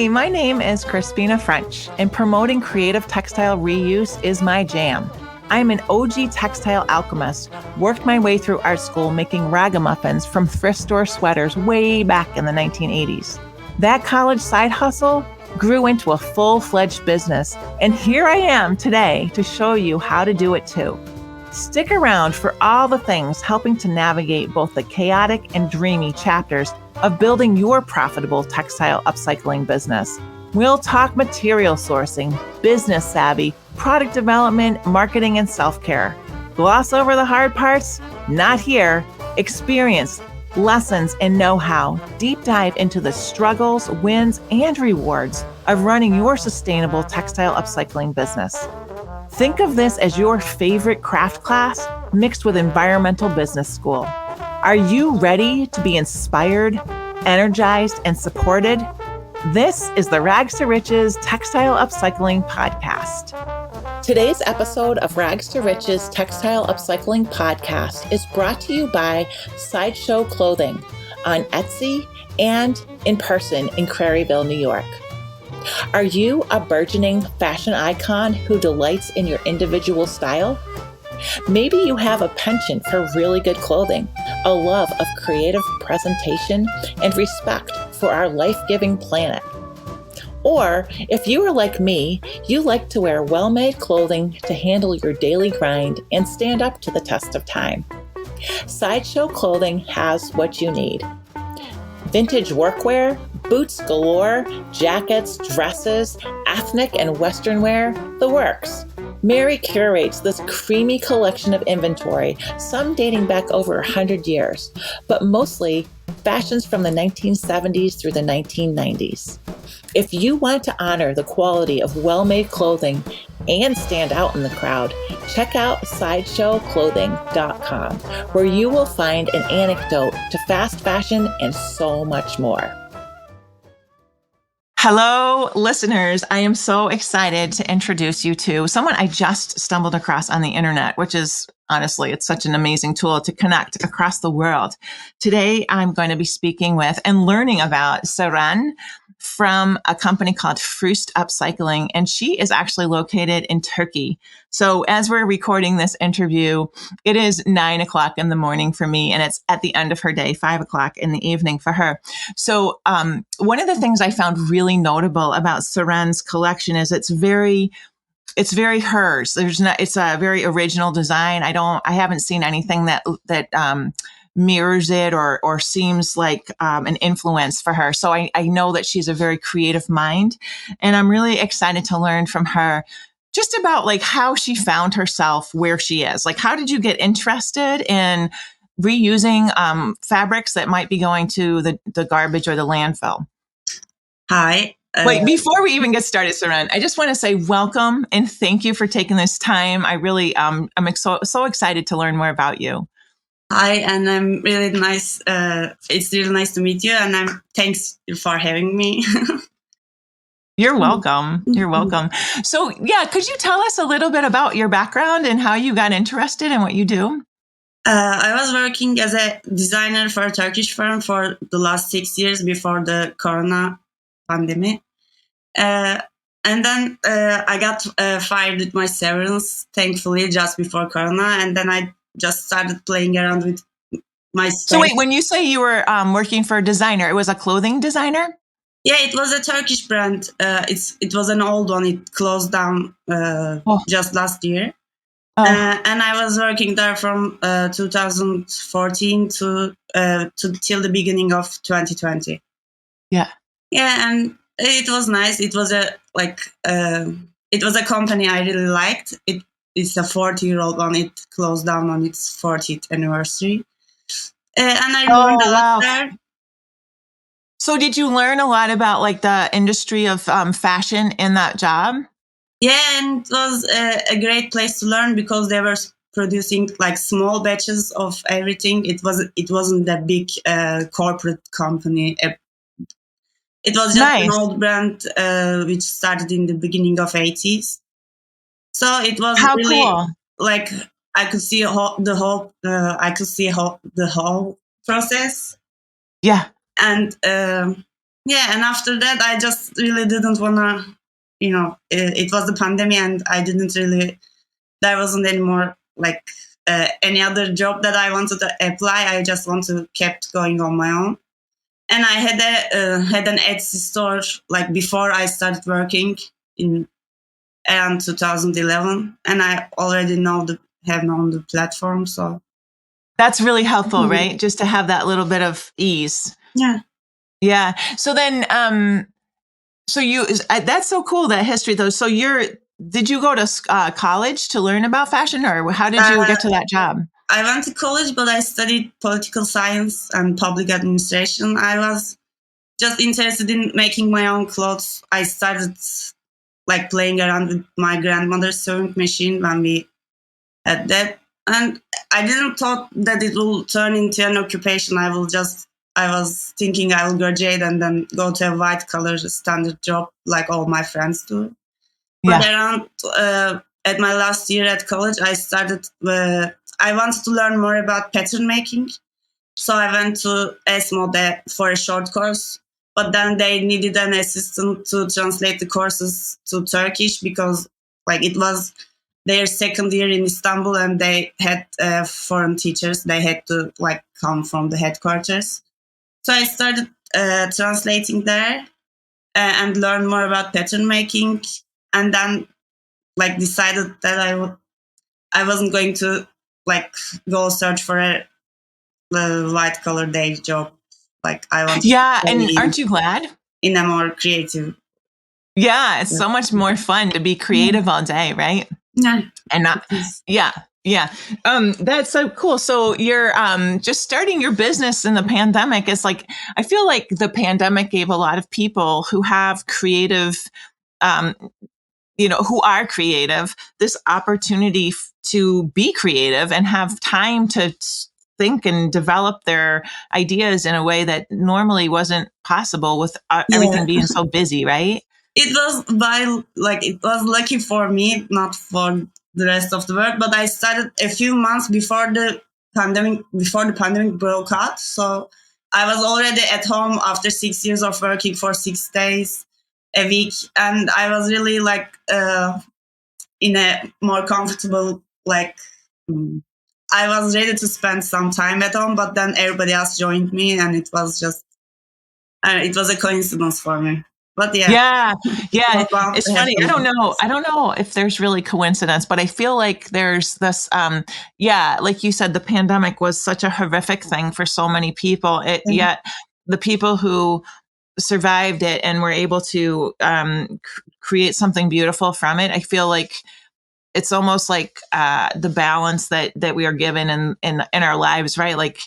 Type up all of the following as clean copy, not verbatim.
Hi, my name is Crispina French, and promoting creative textile reuse is my jam. I'm an OG textile alchemist, worked my way through art school making ragamuffins from thrift store sweaters way back in the 1980s. That college side hustle grew into a full-fledged business, and here I am today to show you how to do it too. Stick around for all the things helping to navigate both the chaotic and dreamy chapters of building your profitable textile upcycling business. We'll talk material sourcing, business savvy, product development, marketing, and self-care. Gloss over the hard parts? Not here. Experience, lessons, and know-how. Deep dive into the struggles, wins, and rewards of running your sustainable textile upcycling business. Think of this as your favorite craft class mixed with environmental business school. Are you ready to be inspired, energized, and supported? This is the Rags to Riches Textile Upcycling Podcast. Today's episode of Rags to Riches Textile Upcycling Podcast is brought to you by Sideshow Clothing on Etsy and in person in Craryville, New York. Are you a burgeoning fashion icon who delights in your individual style? Maybe you have a penchant for really good clothing, a love of creative presentation, and respect for our life-giving planet. Or, if you are like me, you like to wear well-made clothing to handle your daily grind and stand up to the test of time. Sideshow Clothing has what you need. Vintage workwear, boots galore, jackets, dresses, ethnic and Western wear, the works. Mary curates this creamy collection of inventory, some dating back over 100 years, but mostly fashions from the 1970s through the 1990s. If you want to honor the quality of well-made clothing and stand out in the crowd, check out sideshowclothing.com, where you will find an anecdote to fast fashion and so much more. Hello, listeners. I am so excited to introduce you to someone I just stumbled across on the internet, which is honestly, it's such an amazing tool to connect across the world. Today, I'm going to be speaking with and learning about Seren from a company called Frust Upcycling, and she is actually located in Turkey. So as we're recording this interview, it is 9 o'clock in the morning for me, and it's at the end of her day, 5 o'clock in the evening for her. So one of the things I found really notable about Seren's collection is it's very hers. It's a very original design. I haven't seen anything that mirrors it or seems like an influence for her. So I know that she's a very creative mind, and I'm really excited to learn from her just about like how she found herself where she is. Like, how did you get interested in reusing fabrics that might be going to the garbage or the landfill? Hi. Wait, before we even get started, Seren, I just want to say welcome and thank you for taking this time. I really, I'm so excited to learn more about you. Hi, and I'm really nice. It's really nice to meet you, and thanks for having me. You're welcome. You're welcome. So, yeah, could you tell us a little bit about your background and how you got interested in what you do? I was working as a designer for a Turkish firm for the last 6 years before the Corona pandemic. And then I got fired with my severance, thankfully, just before Corona. And then I just started playing around with my space. So wait, when you say you were working for a designer, it was a clothing designer? Yeah, it was a Turkish brand. It was an old one. It closed down just last year. And I was working there from 2014 to till the beginning of 2020. Yeah. Yeah, and it was nice. It was a company I really liked. It's a 40-year-old one. It closed down on its 40th anniversary. And I learned a lot there. So did you learn a lot about like the industry of fashion in that job? Yeah, and it was a great place to learn because they were producing like small batches of everything. It wasn't a big corporate company. It was just an old brand which started in the beginning of 80s. So it was really cool. Like I could see the whole process. Yeah. And Yeah, and after that, I just really didn't wanna, it was the pandemic, and I didn't really. There wasn't any more like any other job that I wanted to apply. I just want to kept going on my own. And I had an Etsy store like before I started working in around 2011, and I already have known the platform. So That's really helpful, right? Just to have that little bit of ease. yeah. Yeah. So then, that's so cool, that history though. So did you go to college to learn about fashion, or how did you get to that job? I went to college, but I studied political science and public administration. I was just interested in making my own clothes. I started like playing around with my grandmother's sewing machine when we had that. And I didn't thought that it will turn into an occupation. I was thinking I will graduate and then go to a white collar standard job like all my friends do. But Yeah. around at my last year at college, I wanted to learn more about pattern making. So I went to ESMOD for a short course, but then they needed an assistant to translate the courses to Turkish because like it was their second year in Istanbul and they had foreign teachers. They had to like come from the headquarters. So I started translating there and learn more about pattern making, and then like decided that I wasn't going to like go search for a white collar day job. Like I want to Yeah. stay And aren't you glad? in a more creative. Yeah. It's so much more fun to be creative all day, right? Yeah. And not, yeah. Yeah. That's so cool. So you're just starting your business in the pandemic. It's like, I feel like the pandemic gave a lot of people who have creative, who are creative, this opportunity to be creative and have time to think and develop their ideas in a way that normally wasn't possible with everything being so busy, right? It was lucky for me, not for the rest of the world. But I started a few months before the pandemic broke out. So I was already at home after 6 years of working for 6 days a week, and I was really like in a more comfortable I was ready to spend some time at home, but then everybody else joined me, and it was a coincidence for me. But Yeah. It's funny. I don't know if there's really coincidence, but I feel like there's this, like you said, the pandemic was such a horrific thing for so many people. Yet the people who survived it and were able to create something beautiful from it, I feel like it's almost like the balance that we are given in our lives, right? Like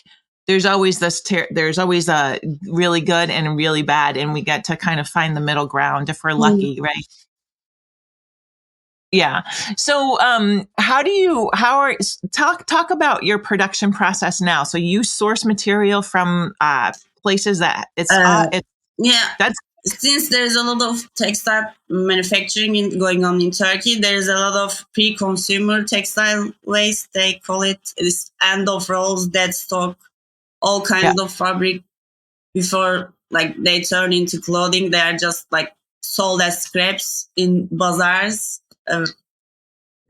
there's always there's always a really good and really bad, and we get to kind of find the middle ground if we're lucky, right? Yeah. So, talk about your production process now. So you source material from places that since there's a lot of textile manufacturing going on in Turkey, there's a lot of pre-consumer textile waste. They call it this end of rolls, dead stock, all kinds of fabric before like they turn into clothing. They are just like sold as scraps in bazaars,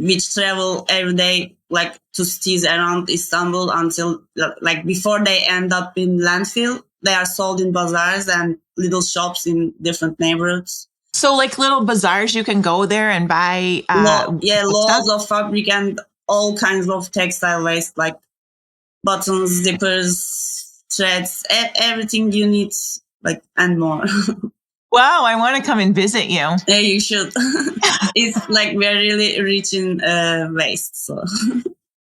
which travel every day like to cities around Istanbul until like before they end up in landfill. They are sold in bazaars and little shops in different neighborhoods. So like little bazaars, you can go there and buy loads of fabric and all kinds of textile waste like buttons, zippers, threads, everything you need, like, and more. Wow, I want to come and visit you. Yeah, you should. It's like we're really rich in waste. So.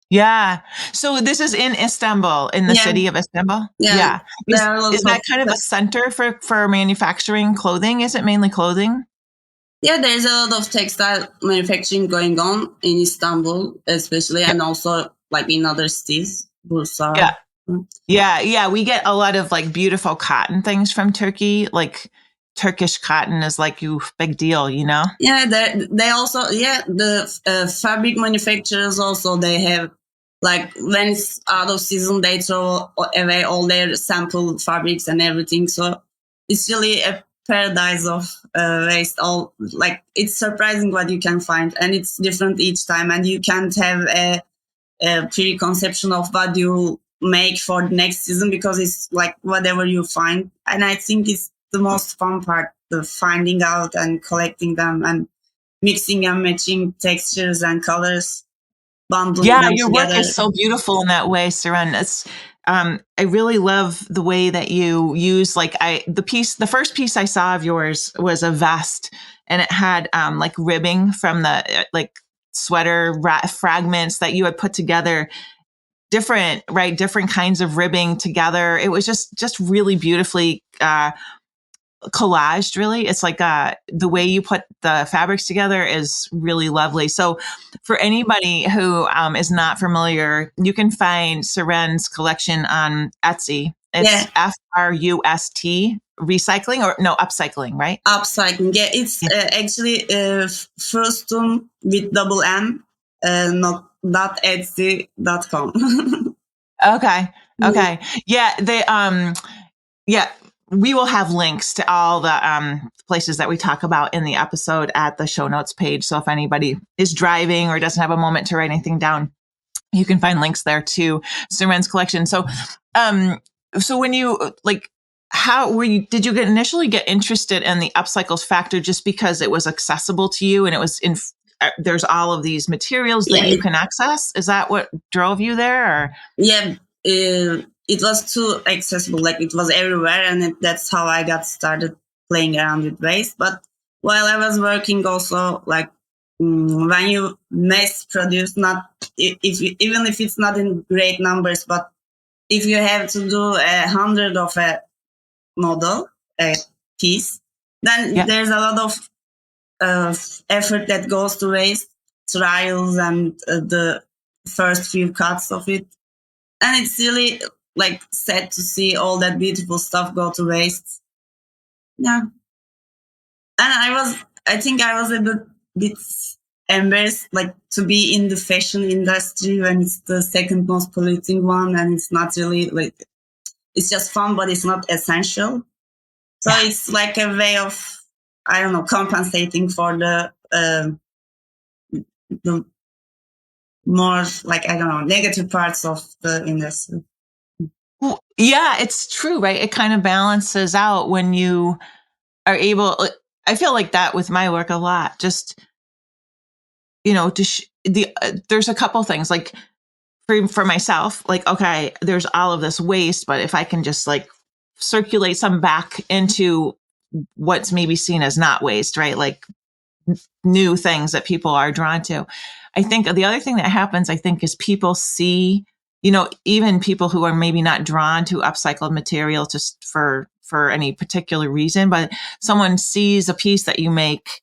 Yeah. So this is in Istanbul, in the city of Istanbul? Yeah. Is that kind of a center for manufacturing clothing? Is it mainly clothing? Yeah, there's a lot of textile manufacturing going on in Istanbul, especially, and also like in other cities. Bursa. Yeah. We get a lot of like beautiful cotton things from Turkey. Like Turkish cotton is like big deal, you know? Yeah, they also, the fabric manufacturers also, they have like when it's out of season, they throw away all their sample fabrics and everything. So it's really a paradise of waste. All like it's surprising what you can find, and it's different each time, and you can't have a preconception of what you make for the next season because it's like whatever you find. And I think it's the most fun part, the finding out and collecting them and mixing and matching textures and colors, bundling Yeah, them your work together. is so beautiful in that way, Seren. I really love the way that you use the first piece I saw of yours was a vest, and it had like ribbing from the like sweater fragments that you had put together, different kinds of ribbing together. It was just really beautifully collaged. Really, it's like the way you put the fabrics together is really lovely. So for anybody who is not familiar, you can find Seren's collection on Etsy. It's Yeah, FRUST recycling, or no, upcycling, right? upcycling. Yeah, it's Yeah. actually Frustum with double M, not .etsy.com. Okay. Okay. Yeah, yeah, we will have links to all the places that we talk about in the episode at the show notes page. So if anybody is driving or doesn't have a moment to write anything down, you can find links there to Suren's collection. Um, so when you how were you? Did you initially get interested in the upcycles factor just because it was accessible to you and it was in? There's all of these materials that you Yeah, can access. Is that what drove you there? Or? yeah, it was too accessible, like it was everywhere, and that's how I got started playing around with waste. But while I was working also, like when you mass produce, not even if it's not in great numbers, but if you have to do 100 of a model, a piece, then Yeah. there's a lot of effort that goes to waste, trials and the first few cuts of it. And it's really like sad to see all that beautiful stuff go to waste. Yeah. And I think I was a bit embarrassed, like to be in the fashion industry when it's the second most polluting one, and it's not really like, it's just fun, but it's not essential. So Yeah. it's like a way of, I don't know, compensating for the more like, I don't know, negative parts of the industry. Well, yeah, it's true, right? It kind of balances out when you are able. I feel like that with my work a lot. Just there's a couple things like for myself, like okay, there's all of this waste, but if I can just like circulate some back into what's maybe seen as not waste, right? Like new things that people are drawn to. I think the other thing that happens, I think, is people see, even people who are maybe not drawn to upcycled material just for any particular reason, but someone sees a piece that you make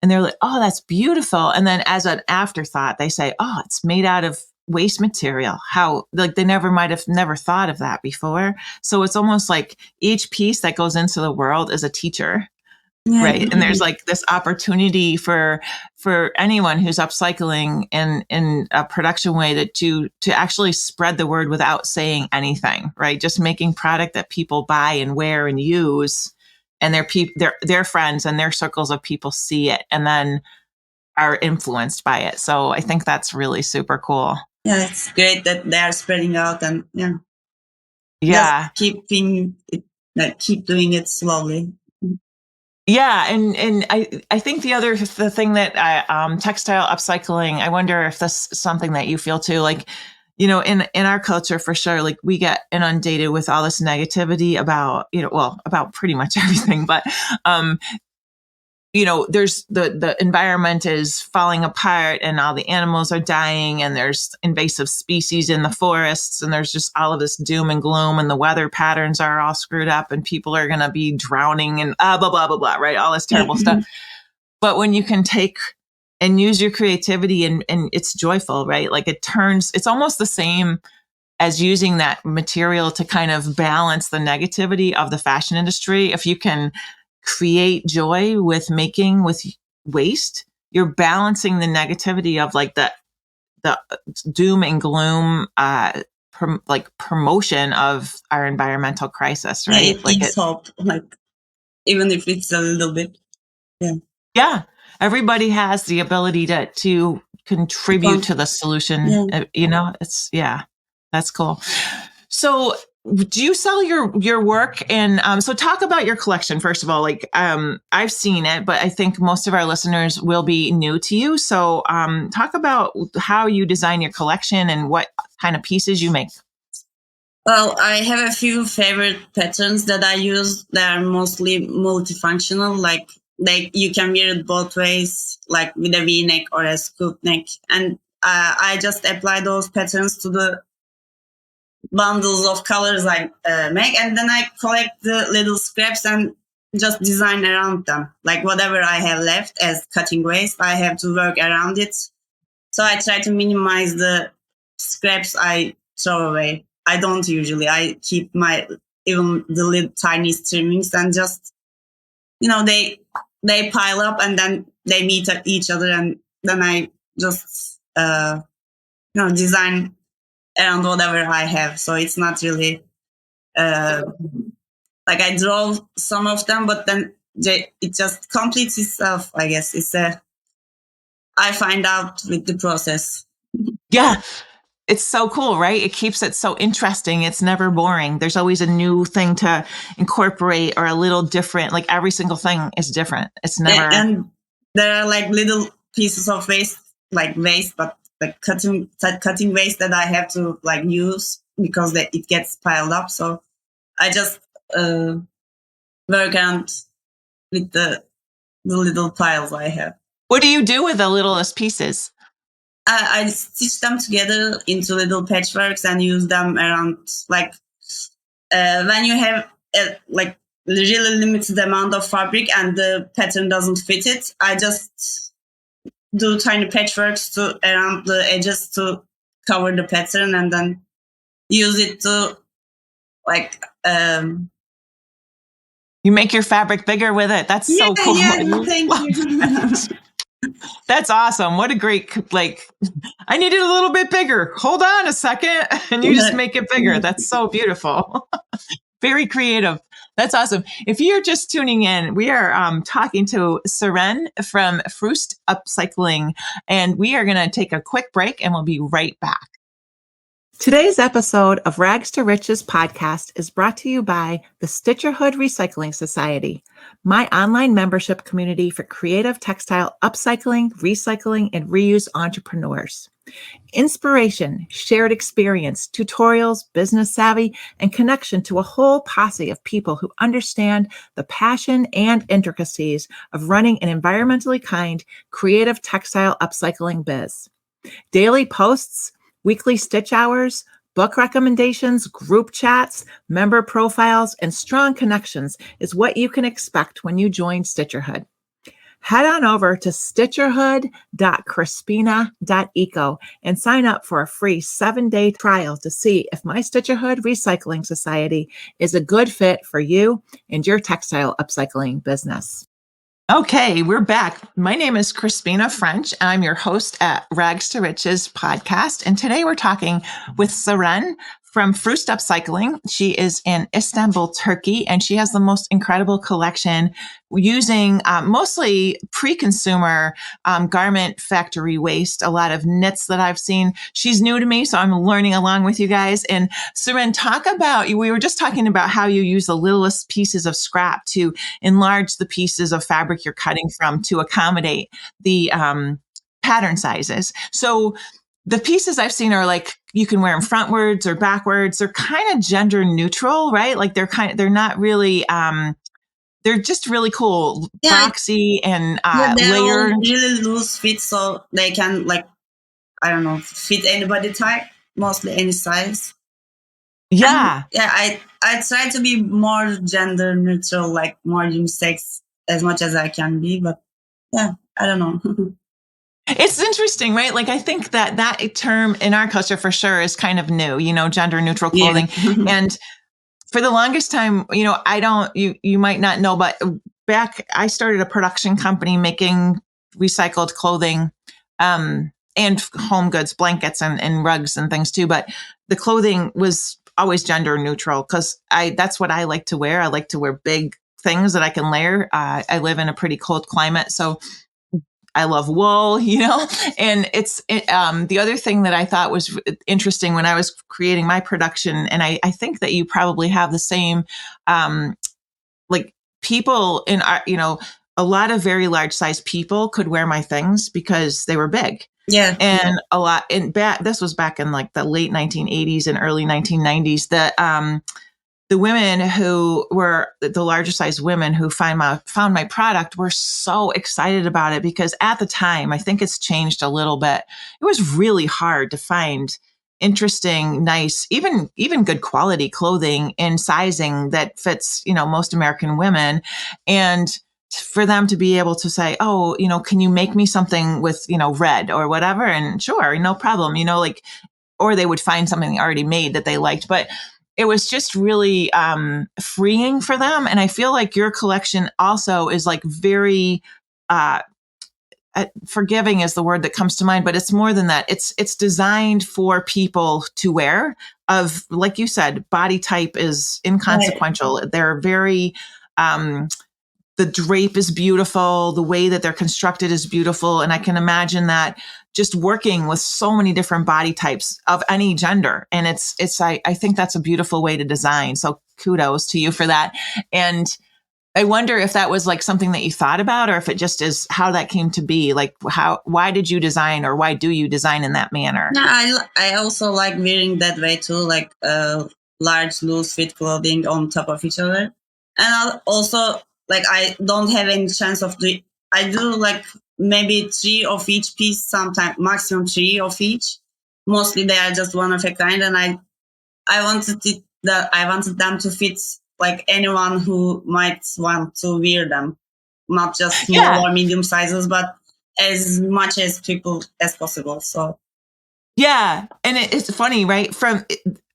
and they're like, oh, that's beautiful. And then as an afterthought, they say, oh, it's made out of waste material. How, like, they might have never thought of that before. So it's almost like each piece that goes into the world is a teacher. Yeah. Right. And there's like this opportunity for anyone who's upcycling in a production way to actually spread the word without saying anything, right? Just making product that people buy and wear and use, and their friends and their circles of people see it and then are influenced by it. So I think that's really super cool. Yeah, it's great that they are spreading out and yeah, just Yeah. keeping it, like keep doing it slowly. Yeah, and I think the thing that textile upcycling, I wonder if this is something that you feel too, like, in our culture for sure, like we get inundated with all this negativity about, about pretty much everything, but there's the environment is falling apart and all the animals are dying and there's invasive species in the forests and there's just all of this doom and gloom and the weather patterns are all screwed up and people are going to be drowning and blah, blah, blah, blah, right? All this terrible stuff. But when you can take and use your creativity and it's joyful, right? Like it's almost the same as using that material to kind of balance the negativity of the fashion industry. If you can create joy with making with waste, you're balancing the negativity of like the doom and gloom promotion of our environmental crisis, Yeah, right? it Like gives hope. Like even if it's a little bit. Yeah. Yeah. Everybody has the ability to contribute to the solution. Yeah. That's cool. So do you sell your work? And so talk about your collection, first of all. Like I've seen it, but I think most of our listeners will be new to you. So talk about how you design your collection and what kind of pieces you make. Well, I have a few favorite patterns that I use. They are mostly multifunctional, like you can wear it both ways, like with a V-neck or a scoop neck. And I just apply those patterns to the bundles of colors I make, and then I collect the little scraps and just design around them. Like whatever I have left as cutting waste, I have to work around it. So I try to minimize the scraps I throw away. I don't usually. I keep even the little tiny trimmings, and just, they pile up and then they meet each other, and then I just design around whatever I have. So it's not really like I draw some of them, but then it just completes itself. I guess I find out with the process. Yeah. It's so cool, right? It keeps it so interesting. It's never boring. There's always a new thing to incorporate or a little different. Like every single thing is different. It's never. And there are like little pieces of waste, but like cutting waste that I have to like use because it gets piled up. So I just work around with the little piles I have. What do you do with the littlest pieces? I stitch them together into little patchworks and use them around, like when you have like really limited amount of fabric and the pattern doesn't fit it, I just do tiny patchworks around the edges to cover the pattern, and then use it to like you make your fabric bigger with it. That's so cool. Yeah, thank you. That's awesome. What a great, I need it a little bit bigger. Hold on a second. And you just make it bigger. That's so beautiful. Very creative. That's awesome. If you're just tuning in, we are talking to Seren from Frust Upcycling, and we are going to take a quick break and we'll be right back. Today's episode of Rags to Riches podcast is brought to you by the Stitcherhood Recycling Society, my online membership community for creative textile upcycling, recycling, and reuse entrepreneurs. Inspiration, shared experience, tutorials, business savvy, and connection to a whole posse of people who understand the passion and intricacies of running an environmentally kind, creative textile upcycling biz. Daily posts, weekly stitch hours, book recommendations, group chats, member profiles, and strong connections is what you can expect when you join Stitcherhood. Head on over to stitcherhood.crispina.eco and sign up for a free 7-day trial to see if my Stitcherhood Recycling Society is a good fit for you and your textile upcycling business. Okay, we're back. My name is Crispina French, and I'm your host at Rags to Riches podcast. And today we're talking with Seren from Frust Upcycling. She is in Istanbul, Turkey, and she has the most incredible collection using mostly pre-consumer garment factory waste, a lot of knits that I've seen. She's new to me, so I'm learning along with you guys. And Seren, we were just talking about how you use the littlest pieces of scrap to enlarge the pieces of fabric you're cutting from to accommodate the pattern sizes. So the pieces I've seen are like, you can wear them frontwards or backwards. They're kind of gender neutral, right? Like they're not really, they're just really cool, boxy and layered. All really loose fit, so they can fit anybody type, mostly any size. Yeah. And, I try to be more gender neutral, like more unisex as much as I can be, but I don't know. It's interesting, right? Like I think that term in our culture for sure is kind of new, gender neutral clothing. Yeah. And for the longest time, you might not know, but back, I started a production company making recycled clothing, and home goods, blankets and rugs and things too. But the clothing was always gender neutral because that's what I like to wear. I like to wear big, things that I can layer. I live in a pretty cold climate, so I love wool, and the other thing that I thought was interesting when I was creating my production, and I think that you probably have the same, like people in our, a lot of very large size people could wear my things because they were big. Yeah. And a lot this was back in like the late 1980s and early 1990s, that, the women who were the larger size women who found my product were so excited about it, because at the time, I think it's changed a little bit. It was really hard to find interesting, nice, even good quality clothing in sizing that fits, most American women. And for them to be able to say, oh, can you make me something with, red or whatever? And sure, no problem, or they would find something already made that they liked. But it was just really freeing for them. And I feel like your collection also is like very forgiving is the word that comes to mind, but it's more than that. It's designed for people to wear, of, like you said, body type is inconsequential. Right. They're very, the drape is beautiful. The way that they're constructed is beautiful. And I can imagine that just working with so many different body types of any gender. And I think that's a beautiful way to design. So kudos to you for that. And I wonder if that was like something that you thought about, or if it just is how that came to be. Like why did you design, or why do you design in that manner? Yeah, I also like wearing that way too, like large loose fit clothing on top of each other. And I'll also, like, I don't have any chance of I do like maybe 3 of each piece, sometimes maximum 3 of each. Mostly they are just one of a kind, and I wanted them to fit like anyone who might want to wear them, not just small or medium sizes, but as much as people as possible. So yeah, and it's funny, right? From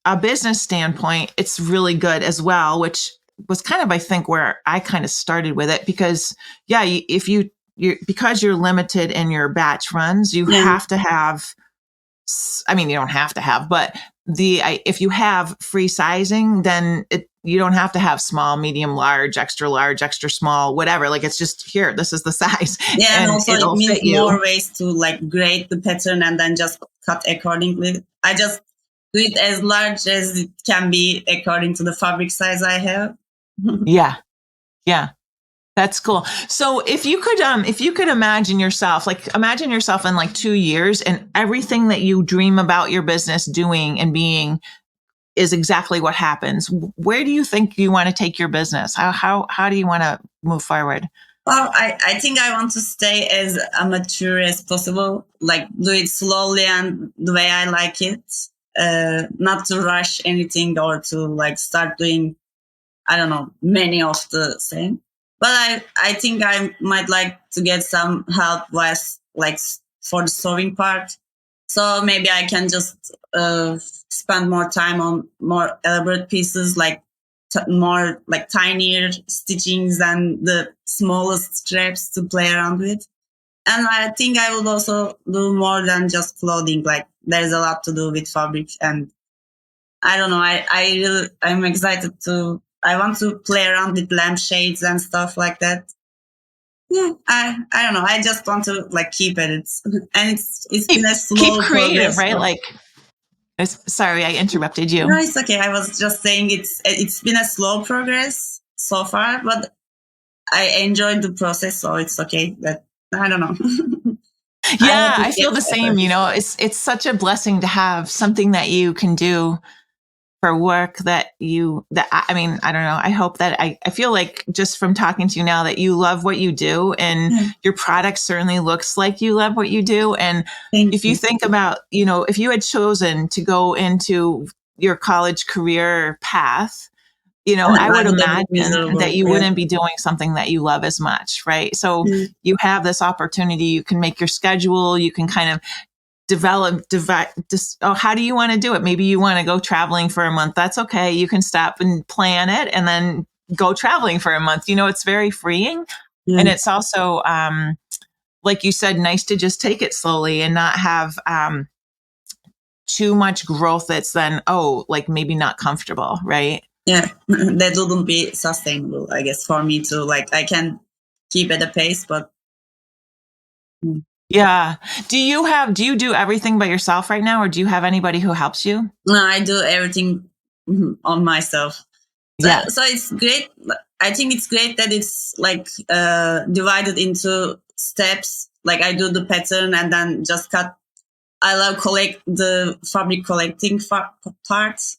a business standpoint, it's really good as well, which was kind of, I think, where I kind of started with it, because if you're because you're limited in your batch runs, you have to have, I mean, you don't have to have, but if you have free sizing, then you don't have to have small, medium, large, extra small, whatever. Like, it's just here, this is the size. Yeah, and also it means more ways to like grade the pattern and then just cut accordingly. I just do it as large as it can be according to the fabric size I have. Yeah. That's cool. So if you could imagine yourself in like 2 years, and everything that you dream about your business doing and being is exactly what happens, where do you think you want to take your business? How do you want to move forward? Well, I think I want to stay as amateur as possible, like do it slowly and the way I like it, not to rush anything or to like start doing, I don't know, many of the same. But I think I might like to get some help with, like, for the sewing part. So maybe I can just spend more time on more elaborate pieces, like more like tinier stitchings than the smallest straps to play around with. And I think I would also do more than just clothing. Like, there's a lot to do with fabric, and I don't know. I'm excited I want to play around with lampshades and stuff like that. Yeah, I don't know. I just want to like keep at it, and it's been a slow keep creative, progress, right? Like, sorry, I interrupted you. No, it's okay. I was just saying it's been a slow progress so far, but I enjoyed the process, so it's okay. That I don't know. Yeah, I feel the same. It's such a blessing to have something that you can do for work I mean, I don't know. I hope that I feel like, just from talking to you now, that you love what you do, and your product certainly looks like you love what you do. And if you think about, if you had chosen to go into your college career path, I would imagine that you wouldn't be doing something that you love as much, right? So you have this opportunity. You can make your schedule. You can kind of how do you want to do it? Maybe you want to go traveling for a month. That's okay. You can stop and plan it and then go traveling for a month. It's very freeing. And it's also, like you said, nice to just take it slowly and not have too much growth that's then, like maybe not comfortable, right? Yeah, that wouldn't be sustainable, I guess, for me to like. I can keep at a pace, but Yeah. Do you do everything by yourself right now, or do you have anybody who helps you? no, I do everything on myself. So, Yeah. so it's great. I think it's great that it's like divided into steps. Like I do the pattern and then just cut. I love collect the fabric collecting parts,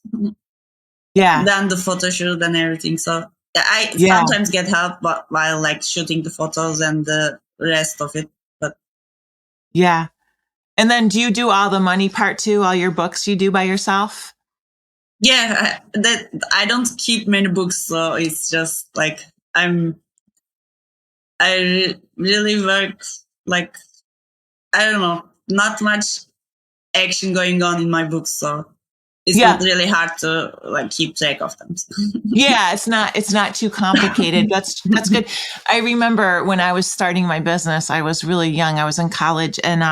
Yeah. then the photo shoot and everything. So yeah, I Yeah. sometimes get help, but while like shooting the photos and the rest of it. But Yeah. And then do you do all the money part too? All your books you do by yourself? yeah, that I don't keep many books, so it's just like really work like I don't know, not much action going on in my books, so it's not Yeah. really hard to like keep track of them. Yeah, it's not too complicated. That's good. I remember when I was starting my business, I was really young. I was in college and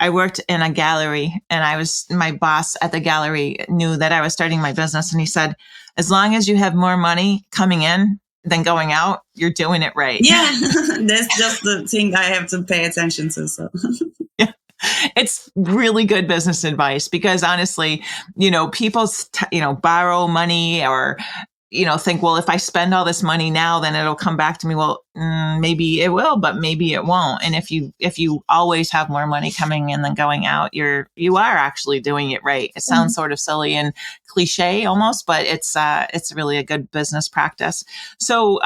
I worked in a gallery and my boss at the gallery knew that I was starting my business and he said, as long as you have more money coming in than going out, you're doing it right. Yeah, that's just the thing I have to pay attention to. So It's really good business advice because honestly, people, borrow money or, think, well, if I spend all this money now, then it'll come back to me. Well, maybe it will, but maybe it won't. And if you always have more money coming in than going out, you are actually doing it right. It sounds sort of silly and cliche almost, but it's really a good business practice. So,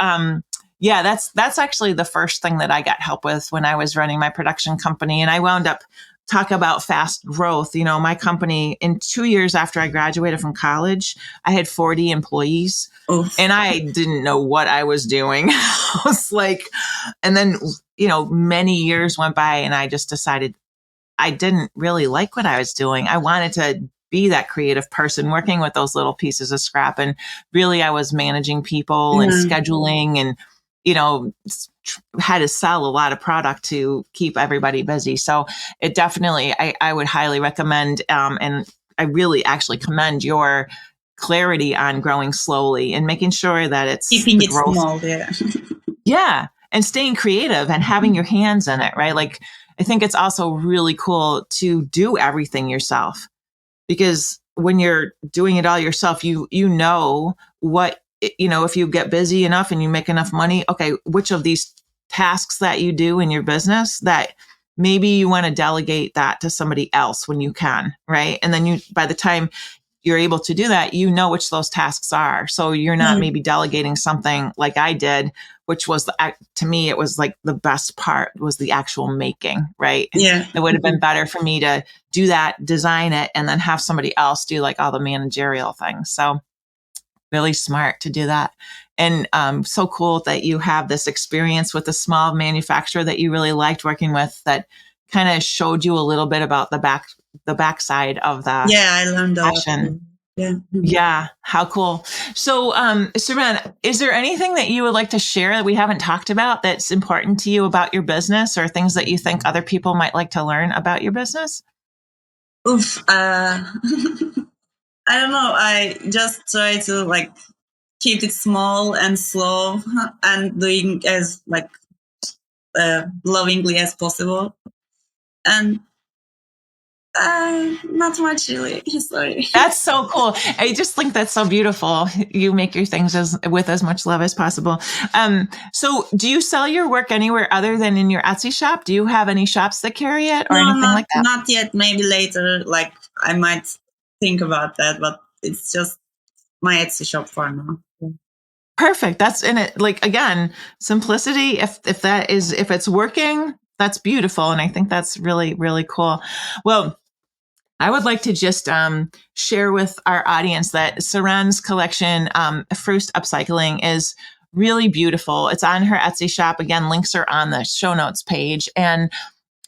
yeah, that's actually the first thing that I got help with when I was running my production company. And I wound up talk about fast growth. My company in 2 years after I graduated from college, I had 40 employees. oof. And I didn't know what I was doing. I was like, and then, many years went by and I just decided I didn't really like what I was doing. I wanted to be that creative person working with those little pieces of scrap. And really I was managing people and scheduling and, had to sell a lot of product to keep everybody busy. So it definitely, I would highly recommend, and I really actually commend your clarity on growing slowly and making sure that it's Keeping the it growth. small, yeah. Yeah. And staying creative and having your hands in it, right? Like, I think it's also really cool to do everything yourself because when you're doing it all yourself, you know what, if you get busy enough and you make enough money, okay, which of these tasks that you do in your business that maybe you want to delegate that to somebody else when you can, right? And then by the time you're able to do that, which those tasks are. So you're not maybe delegating something like I did, which was to me, it was like the best part was the actual making, right? Yeah. It would have been better for me to do that, design it, and then have somebody else do like all the managerial things. So really smart to do that. And so cool that you have this experience with a small manufacturer that you really liked working with that kind of showed you a little bit about the backside of the I learned a lot. passion. Yeah. Yeah, how cool. So, Seren, is there anything that you would like to share that we haven't talked about that's important to you about your business or things that you think other people might like to learn about your business? Oof. I don't know. I just try to like keep it small and slow and doing as like lovingly as possible. And not much really. Sorry. That's so cool. I just think that's so beautiful. You make your things with as much love as possible. So do you sell your work anywhere other than in your Etsy shop? Do you have any shops that carry it or anything like that? Not yet. Maybe later. Like I might think about that, but it's just my Etsy shop for now. Perfect. That's in it. Like, again, simplicity. If it's working, that's beautiful. And I think that's really, really cool. Well, I would like to just share with our audience that Seren's collection, Frust Upcycling, is really beautiful. It's on her Etsy shop. Again, links are on the show notes page. And,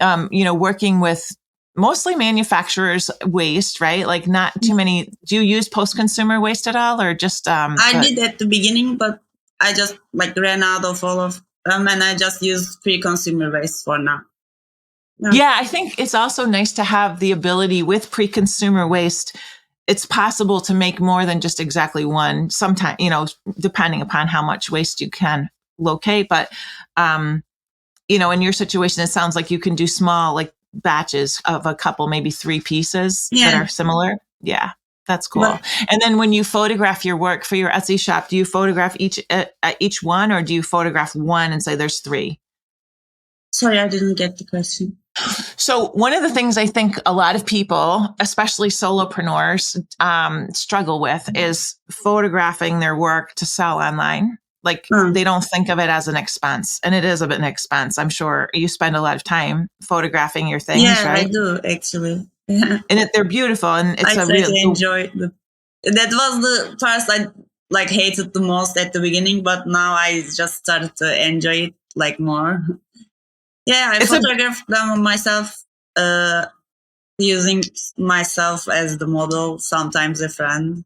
working with mostly manufacturers' waste, right? Like not too many. Do you use post-consumer waste at all or just? I did at the beginning, but I just like ran out of all of them and I just use pre-consumer waste for now. Yeah, I think it's also nice to have the ability with pre-consumer waste. it's possible to make more than just exactly one sometimes, depending upon how much waste you can locate. But, in your situation, it sounds like you can do small, like batches of a couple, maybe 3 pieces that are similar. Yeah, that's cool. But, and then when you photograph your work for your Etsy shop, do you photograph each one, or do you photograph one and say there's 3? Sorry, I didn't get the question. So one of the things I think a lot of people, especially solopreneurs, struggle with is photographing their work to sell online. Like they don't think of it as an expense, and it is a bit an expense. I'm sure you spend a lot of time photographing your things. Yeah, right? I do actually. And they're beautiful, and it's I really enjoy it. That was the part I hated the most at the beginning, but now I just started to enjoy it more. Yeah, I photographed them myself, using myself as the model, sometimes a friend.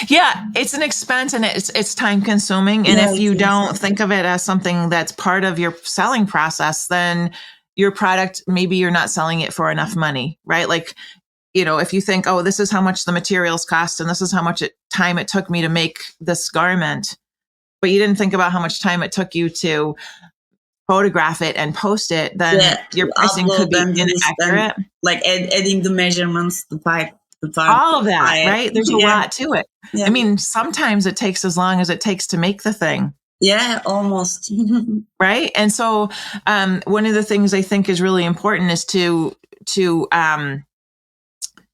Yeah, it's an expense, and it's time consuming. And if you don't think of it as something that's part of your selling process, then your product, maybe you're not selling it for enough money, right? Like, if you think, oh, this is how much the materials cost, and this is how much time it took me to make this garment, but you didn't think about how much time it took you to photograph it and post it, then your pricing could be inaccurate. Like adding the measurements, the pipe. All of that, right? There's a lot to it. Yeah. I mean, sometimes it takes as long as it takes to make the thing. Yeah, almost. Right. And so one of the things I think is really important is to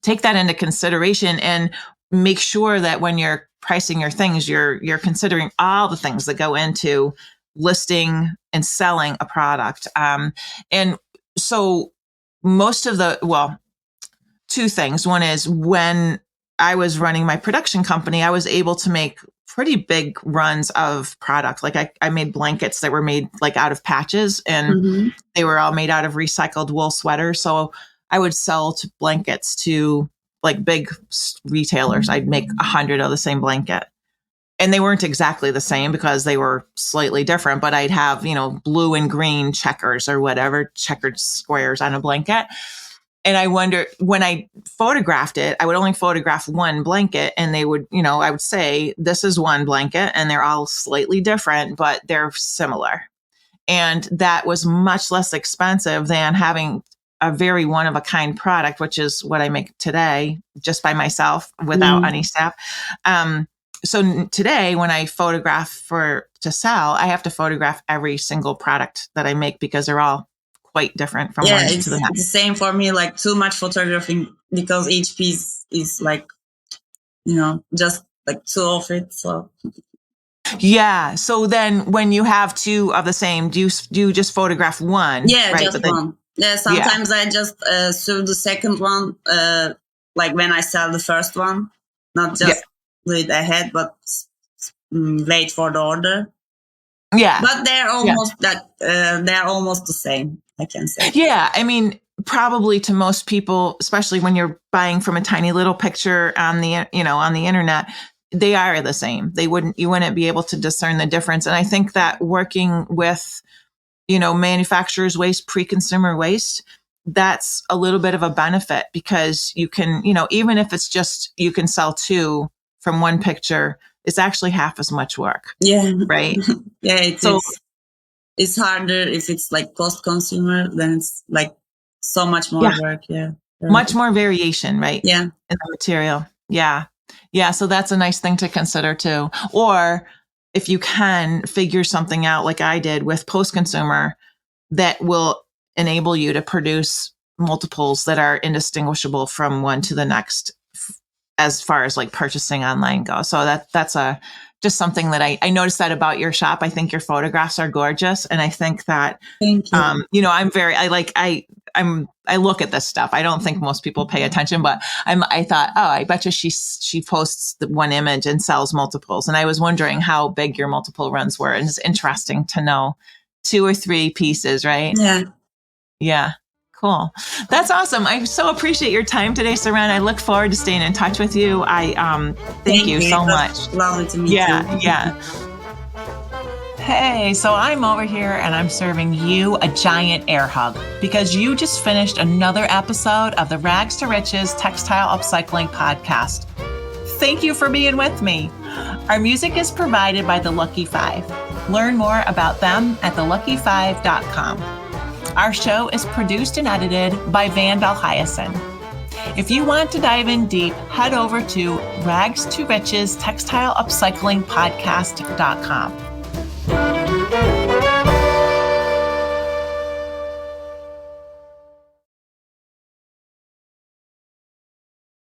take that into consideration and make sure that when you're pricing your things, you're considering all the things that go into listing and selling a product. And so most of 2 things. One is when I was running my production company, I was able to make pretty big runs of product. Like I made blankets that were made out of patches, and they were all made out of recycled wool sweaters. So I would sell blankets to big retailers. I'd make 100 of the same blanket. And they weren't exactly the same because they were slightly different, but I'd have, blue and green checkers or whatever, checkered squares on a blanket. And I wonder, when I photographed it, I would only photograph one blanket, and they would, I would say, this is one blanket, and they're all slightly different, but they're similar. And that was much less expensive than having a very one-of-a-kind product, which is what I make today, just by myself without any staff. So today, when I photograph to sell, I have to photograph every single product that I make because they're all quite different from one to the next. It's the same for me, too much photographing because each piece is just two of it. So yeah. So then when you have 2 of the same, do you just photograph one? Yeah, right? just one. Yeah, sometimes I just sew the second one, when I sell the first one, not just do it ahead, but wait for the order. Yeah. But they're almost they're almost the same, I can say. Yeah. I mean, probably to most people, especially when you're buying from a tiny little picture on the, on the internet, they are the same. You wouldn't be able to discern the difference. And I think that working with, manufacturers' waste, pre-consumer waste, that's a little bit of a benefit because you can, even if it's just, you can sell 2 from one picture, it's actually half as much work. Yeah. Right. Yeah. It's harder if it's post consumer, then it's so much more work. Yeah. Much more variation, right? Yeah. In the material. Yeah. Yeah. So that's a nice thing to consider too. Or if you can figure something out like I did with post consumer that will enable you to produce multiples that are indistinguishable from one to the next as far as purchasing online goes. So that's just something that I noticed that about your shop. I think your photographs are gorgeous. And I think that, thank you. I look at this stuff. I don't think most people pay attention, but I thought, oh, I bet you she posts the one image and sells multiples. And I was wondering how big your multiple runs were. And it's interesting to know 2 or 3 pieces, right? Yeah. Yeah. Cool. That's awesome. I so appreciate your time today, Seren. I look forward to staying in touch with you. Thank you so much. Lovely to meet you. Yeah. Hey, so I'm over here and I'm serving you a giant air hug because you just finished another episode of the Rags to Riches Textile Upcycling podcast. Thank you for being with me. Our music is provided by The Lucky Five. Learn more about them at thelucky5.com. Our show is produced and edited by Vandal Hyacinth. If you want to dive in deep, head over to Rags to Riches Textile Upcycling Podcast.com.